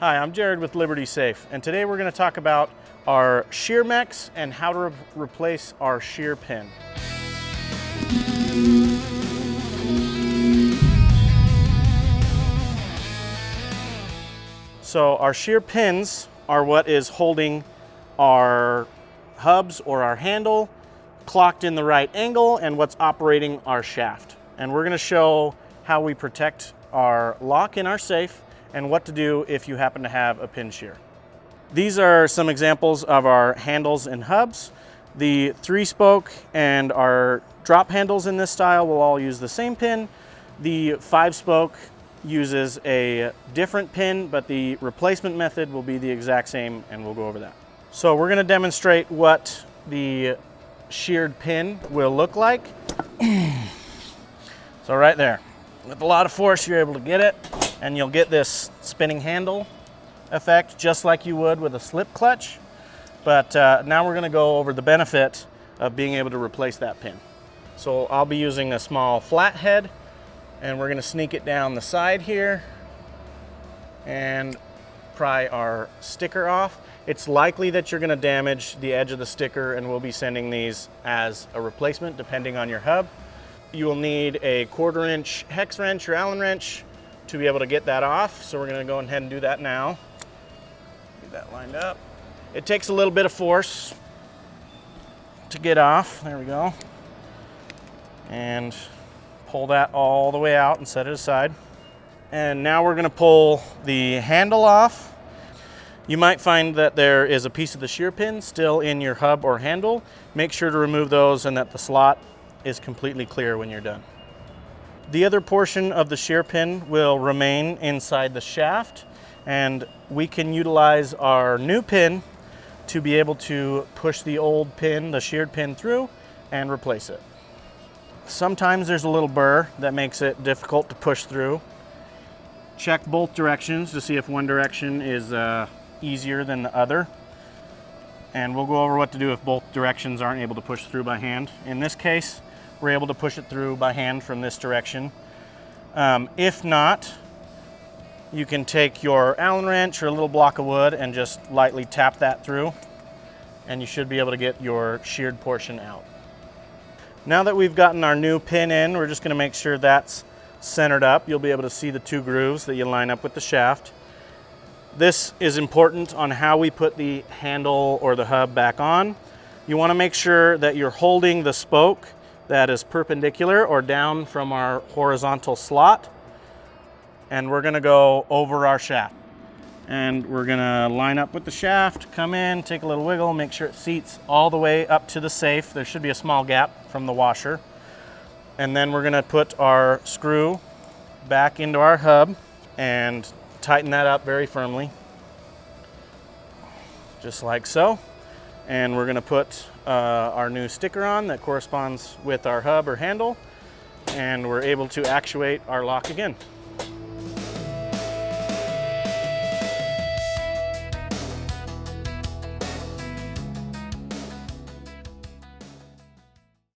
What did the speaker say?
Hi, I'm Jared with Liberty Safe, and today we're going to talk about our shear mechs and how to replace our shear pin. So our shear pins are what is holding our hubs or our handle clocked in the right angle and what's operating our shaft. And we're going to show how we protect our lock in our safe and what to do if you happen to have a pin shear. These are some examples of our handles and hubs. The 3-spoke and our drop handles in this style will all use the same pin. The 5-spoke uses a different pin, but the replacement method will be the exact same, and we'll go over that. So we're going to demonstrate what the sheared pin will look like. So right there, with a lot of force you're able to get it, and you'll get this spinning handle effect just like you would with a slip clutch. But now we're going to go over the benefit of being able to replace that pin. So I'll be using a small flat head, and we're going to sneak it down the side here and pry our sticker off. It's likely that you're going to damage the edge of the sticker, and we'll be sending these as a replacement depending on your hub. You will need a 1/4-inch hex wrench or Allen wrench to be able to get that off. So we're going to go ahead and do that now. Get that lined up. It takes a little bit of force to get off. There we go. And pull that all the way out and set it aside. And now we're going to pull the handle off. You might find that there is a piece of the shear pin still in your hub or handle. Make sure to remove those and that the slot is completely clear when you're done. The other portion of the shear pin will remain inside the shaft, and we can utilize our new pin to be able to push the old pin, the sheared pin, through and replace it. Sometimes there's a little burr that makes it difficult to push through. Check both directions to see if one direction is easier than the other. And we'll go over what to do if both directions aren't able to push through by hand. In this case, we're able to push it through by hand from this direction. If not, you can take your Allen wrench or a little block of wood and just lightly tap that through, and you should be able to get your sheared portion out. Now that we've gotten our new pin in, we're just going to make sure that's centered up. You'll be able to see the 2 grooves that you line up with the shaft. This is important on how we put the handle or the hub back on. You want to make sure that you're holding the spoke that is perpendicular or down from our horizontal slot. And we're going to go over our shaft. And we're going to line up with the shaft, come in, take a little wiggle, make sure it seats all the way up to the safe. There should be a small gap from the washer. And then we're going to put our screw back into our hub and tighten that up very firmly, just like so. And we're going to put our new sticker on that corresponds with our hub or handle, and we're able to actuate our lock again.